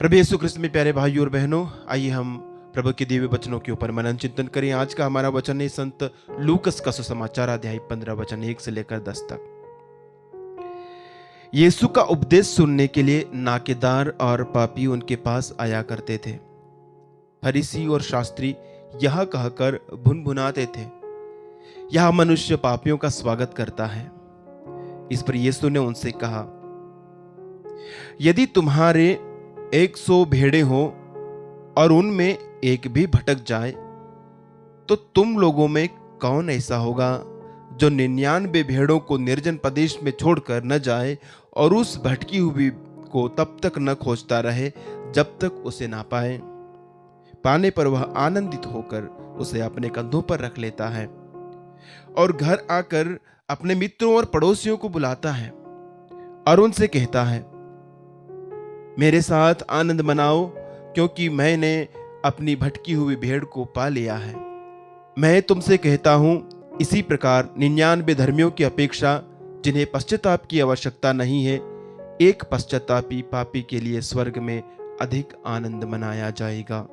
प्रभु यीशु क्रिस्त में प्यारे भाइयों और बहनों, आइए हम प्रभु के दिव्य वचनों के ऊपर मनन चिंतन करें। आज का हमारा वचन है संत लूकस का सुसमाचार अध्याय 15 वचन 1 से लेकर 10 तक। यीशु का उपदेश सुनने के लिए नाकेदार और पापी उनके पास आया करते थे। फरीसी और शास्त्री यह कहकर भुनभुनाते थे, यह मनुष्य पापियों का स्वागत करता है। इस पर यीशु ने उनसे कहा, यदि तुम्हारे 100 भेड़ें हो और उनमें एक भी भटक जाए, तो तुम लोगों में कौन ऐसा होगा जो 99 भेड़ों को निर्जन प्रदेश में छोड़कर न जाए और उस भटकी हुई को तब तक न खोजता रहे जब तक उसे ना पाए। पाने पर वह आनंदित होकर उसे अपने कंधों पर रख लेता है और घर आकर अपने मित्रों और पड़ोसियों को बुलाता है और उनसे कहता है, मेरे साथ आनंद मनाओ, क्योंकि मैंने अपनी भटकी हुई भेड़ को पा लिया है। मैं तुमसे कहता हूं, इसी प्रकार 99 धर्मियों की अपेक्षा जिन्हें पश्चाताप की आवश्यकता नहीं है, एक पश्चातापी पापी के लिए स्वर्ग में अधिक आनंद मनाया जाएगा।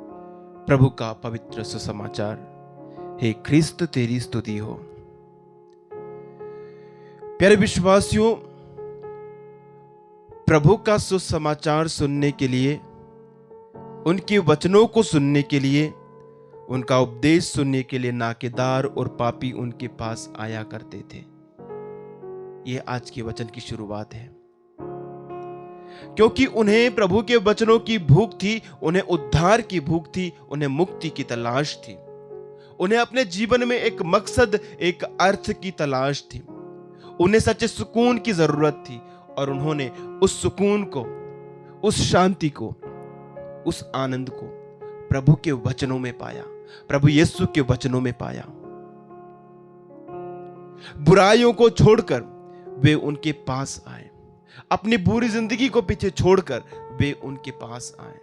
प्रभु का पवित्र सुसमाचार। हे ख्रिस्त, तेरी स्तुति हो। प्यारे विश्वासियों, प्रभु का सुसमाचार सुनने के लिए, उनके वचनों को सुनने के लिए, उनका उपदेश सुनने के लिए नाकेदार और पापी उनके पास आया करते थे। यह आज के वचन की शुरुआत है, क्योंकि उन्हें प्रभु के वचनों की भूख थी, उन्हें उद्धार की भूख थी, उन्हें मुक्ति की तलाश थी, उन्हें अपने जीवन में एक मकसद, एक अर्थ की तलाश थी, उन्हें सच्चे सुकून की जरूरत थी और उन्होंने उस सुकून को, उस शांति को, उस आनंद को प्रभु के वचनों में पाया, प्रभु यीशु के वचनों में पाया। बुराइयों को छोड़कर वे उनके पास आए, अपनी बुरी जिंदगी को पीछे छोड़कर वे उनके पास आए।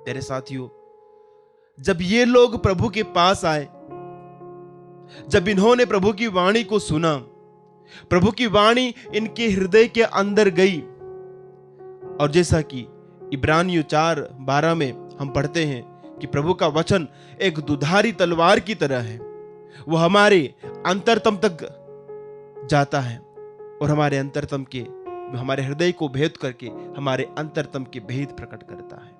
तेरे साथियों, जब ये लोग प्रभु के पास आए, जब इन्होंने प्रभु की वाणी को सुना, प्रभु की वाणी इनके हृदय के अंदर गई, और जैसा कि इब्रानियों 4:12 में हम पढ़ते हैं कि प्रभु का वचन एक दुधारी तलवार की तरह है, वो हमारे अंतरतम तक जाता है और हमारे अंतरतम के, हमारे हृदय को भेद करके हमारे अंतरतम के भेद प्रकट करता है।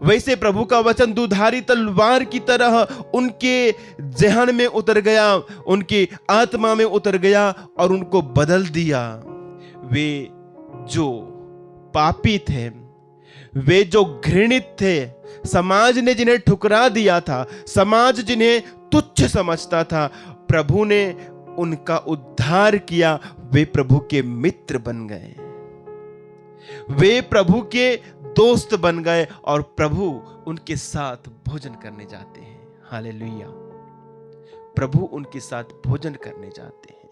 वैसे प्रभु का वचन दुधारी तलवार की तरह उनके ज़हन में उतर गया, उनकी आत्मा में उतर गया और उनको बदल दिया। वे जो पापी थे, वे जो घृणित थे, समाज ने जिन्हें ठुकरा दिया था, समाज जिन्हें तुच्छ समझता था, प्रभु ने उनका उद्धार किया। वे प्रभु के मित्र बन गए, वे प्रभु के दोस्त बन गए और प्रभु उनके साथ भोजन करने जाते हैं। हालेलुया। प्रभु उनके साथ भोजन करने जाते हैं।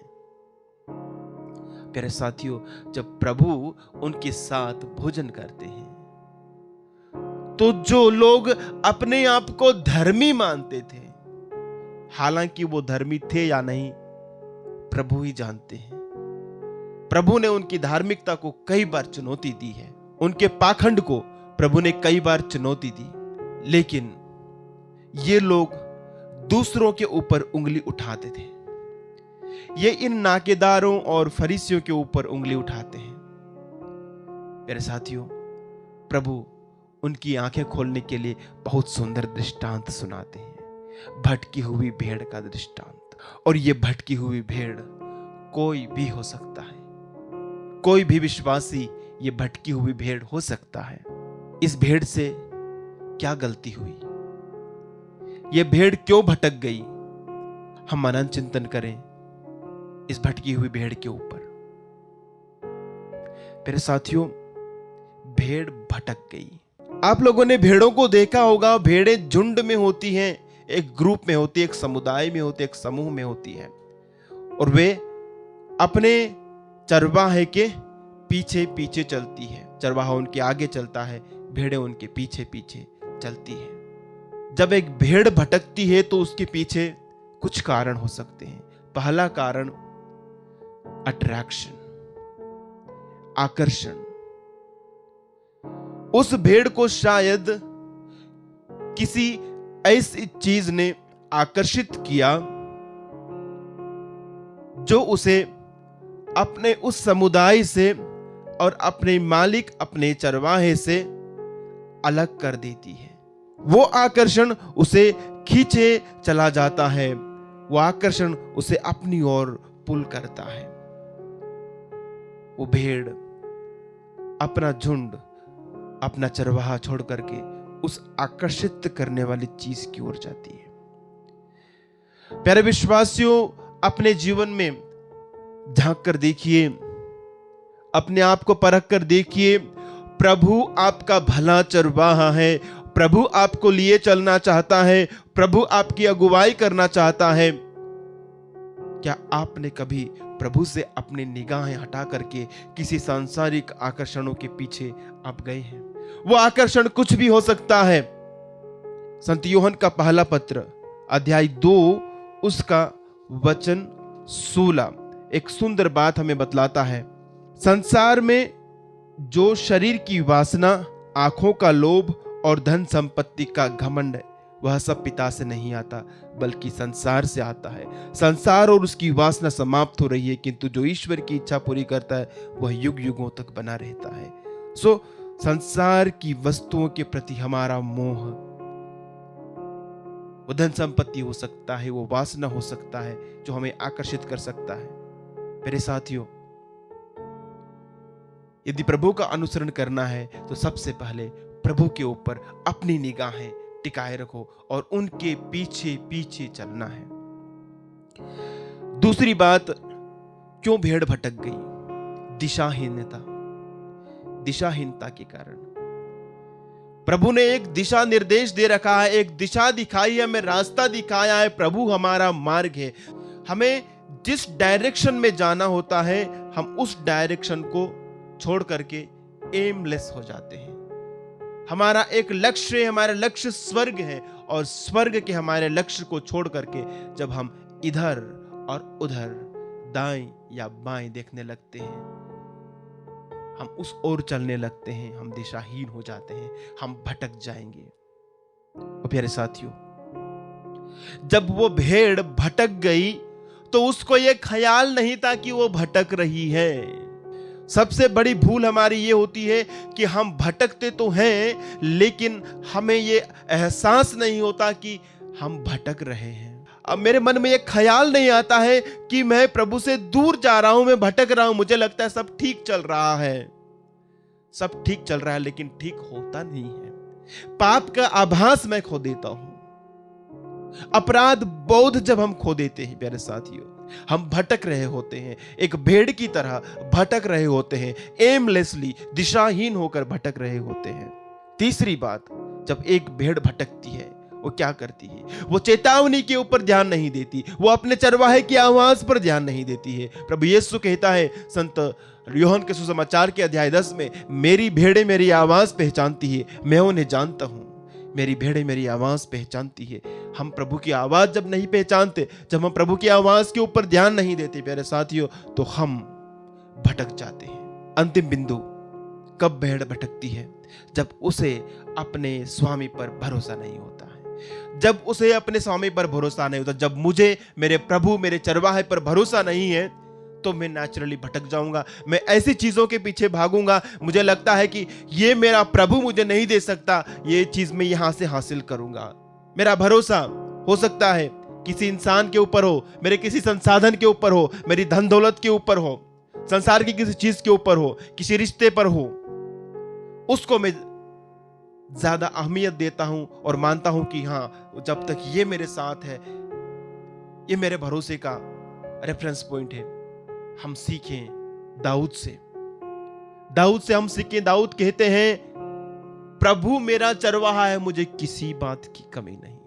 प्यारे साथियों, जब प्रभु उनके साथ भोजन करते हैं, तो जो लोग अपने आप को धर्मी मानते थे, हालांकि वो धर्मी थे या नहीं, प्रभु ही जानते हैं। प्रभु ने उनकी धार्मिकता को कई बार चुनौती दी है, उनके पाखंड को प्रभु ने कई बार चुनौती दी, लेकिन ये लोग दूसरों के ऊपर उंगली उठाते थे। ये इन नाकेदारों और फरीसियों के ऊपर उंगली उठाते हैं। मेरे साथियों, प्रभु उनकी आंखें खोलने के लिए बहुत सुंदर दृष्टांत सुनाते हैं, भटकी हुई भेड़ का दृष्टांत। और ये भटकी हुई भेड़ कोई भी हो सकता है, कोई भी विश्वासी ये भटकी हुई भेड़ हो सकता है। इस भेड़ से क्या गलती हुई, ये भेड़ क्यों भटक गई, हम मनन चिंतन करें इस भटकी हुई भेड़ के ऊपर। मेरे साथियों, भेड़ भटक गई। आप लोगों ने भेड़ों को देखा होगा, भेड़ें झुंड में होती हैं, एक ग्रुप में होती है, एक समुदाय में होती है, एक समूह में होती है, और वे अपने चरवाहे के पीछे पीछे चलती है। चरवाहा उनके आगे चलता है, भेड़ें उनके पीछे पीछे चलती है। जब एक भेड़ भटकती है तो उसके पीछे कुछ कारण हो सकते हैं। पहला कारण अट्रैक्शन, आकर्षण। उस भेड़ को शायद किसी ऐसी चीज ने आकर्षित किया जो उसे अपने उस समुदाय से और अपने मालिक, अपने चरवाहे से अलग कर देती है। वो आकर्षण उसे खींचे चला जाता है, वो आकर्षण उसे अपनी ओर पुल करता है। वो भेड़ अपना झुंड, अपना चरवाहा छोड़ करके उस आकर्षित करने वाली चीज की ओर जाती है। प्यारे विश्वासियों, अपने जीवन में झांक कर देखिए, अपने आप को परख कर देखिए। प्रभु आपका भला चरवाहा है, प्रभु आपको लिए चलना चाहता है, प्रभु आपकी अगुवाई करना चाहता है। क्या आपने कभी प्रभु से अपनी निगाहें हटा करके किसी सांसारिक आकर्षणों के पीछे आप गए हैं? वो आकर्षण कुछ भी हो सकता है। संत यूहन्ना का पहला पत्र अध्याय 2 उसका वचन 16 एक सुंदर बात हमें बतलाता है। संसार में जो शरीर की वासना, आंखों का लोभ और धन संपत्ति का घमंड है, वह सब पिता से नहीं आता बल्कि संसार से आता है। संसार और उसकी वासना समाप्त हो रही है, किंतु जो ईश्वर की इच्छा पूरी करता है वह युग युगों तक बना रहता है। संसार की वस्तुओं के प्रति हमारा मोह, वो धन संपत्ति हो सकता है, वो वासना हो सकता है जो हमें आकर्षित कर सकता है। मेरे साथियों, यदि प्रभु का अनुसरण करना है तो सबसे पहले प्रभु के ऊपर अपनी निगाहें टिकाए रखो और उनके पीछे पीछे चलना है। दूसरी बात, क्यों भेड़ भटक गई? दिशाहीनता के कारण। प्रभु ने एक दिशा निर्देश दे रखा है, एक दिशा दिखाई है, हमें रास्ता दिखाया है। प्रभु हमारा मार्ग है। हमें जिस डायरेक्शन में जाना होता है, हम उस डायरेक्शन को छोड़ करके एमलेस हो जाते हैं। हमारा एक लक्ष्य है, हमारा लक्ष्य स्वर्ग है, और स्वर्ग के हमारे लक्ष्य को छोड़ करके जब हम इधर और उधर, दाएं या बाएं देखने लगते हैं, हम उस ओर चलने लगते हैं, हम दिशाहीन हो जाते हैं, हम भटक जाएंगे। और प्यारे साथियों, जब वो भेड़ भटक गई तो उसको ये ख्याल नहीं था कि वो भटक रही है। सबसे बड़ी भूल हमारी ये होती है कि हम भटकते तो हैं, लेकिन हमें ये एहसास नहीं होता कि हम भटक रहे हैं। अब मेरे मन में ये ख्याल नहीं आता है कि मैं प्रभु से दूर जा रहा हूं, मैं भटक रहा हूं। मुझे लगता है सब ठीक चल रहा है, सब ठीक चल रहा है, लेकिन ठीक होता नहीं है। पाप का आभास मैं खो देता हूं, अपराध बोध जब हम खो देते हैं, प्यारे साथियों, हम भटक रहे होते हैं, एक भेड़ की तरह भटक रहे होते हैं, एमलेसली, दिशाहीन होकर भटक रहे होते हैं। तीसरी बात, जब एक भेड़ भटकती है वो क्या करती है? वो चेतावनी के ऊपर ध्यान नहीं देती, वो अपने चरवाहे की आवाज पर ध्यान नहीं देती है। प्रभु यीशु कहता है संत यूहन्ना के सुसमाचार के अध्याय 10 में, मेरी भेड़ें मेरी आवाज पहचानती है, मैं उन्हें जानता हूं। मेरी भेड़ें मेरी आवाज पहचानती है। हम प्रभु की आवाज जब नहीं पहचानते, जब हम प्रभु की आवाज के ऊपर ध्यान नहीं देते, प्यारे साथियों, तो हम भटक जाते हैं। अंतिम बिंदु, कब भेड़ भटकती है? जब उसे अपने स्वामी पर भरोसा नहीं होता है। जब उसे अपने स्वामी पर भरोसा नहीं होता, जब मुझे मेरे प्रभु, मेरे चरवाहे पर भरोसा नहीं है, तो मैं नेचुरली भटक जाऊंगा। मैं ऐसी चीजों के पीछे भागूंगा, मुझे लगता है कि ये मेरा प्रभु मुझे नहीं दे सकता, ये चीज मैं यहां से हासिल करूंगा। मेरा भरोसा हो सकता है किसी इंसान के ऊपर हो, मेरे किसी संसाधन के ऊपर हो, मेरी धन दौलत के ऊपर हो, संसार की किसी चीज के ऊपर हो, किसी रिश्ते पर हो, उसको मैं ज्यादा अहमियत देता हूं और मानता हूं कि हां, जब तक ये मेरे साथ है, ये मेरे भरोसे का रेफरेंस पॉइंट है। हम सीखें दाऊद से हम सीखें। दाऊद कहते हैं, प्रभु मेरा चरवाहा है, मुझे किसी बात की कमी नहीं।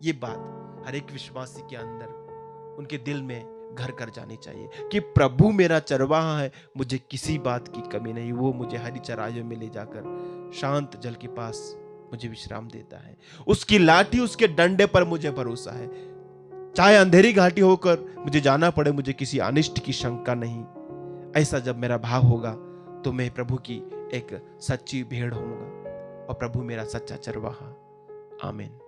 ये बात हर एक विश्वासी के अंदर, उनके दिल में घर कर जानी चाहिए कि प्रभु मेरा चरवाहा है, मुझे किसी बात की कमी नहीं। वो मुझे हरी चराइयों में ले जाकर शांत जल के पास मुझे विश्राम देता है। उसकी लाठी, उसके डंडे पर मुझे भरोसा है। चाहे अंधेरी घाटी होकर मुझे जाना पड़े, मुझे किसी अनिष्ट की शंका नहीं। ऐसा जब मेरा भाव होगा तो मैं प्रभु की एक सच्ची भेड़ होऊंगा और प्रभु मेरा सच्चा चरवाहा। आमीन।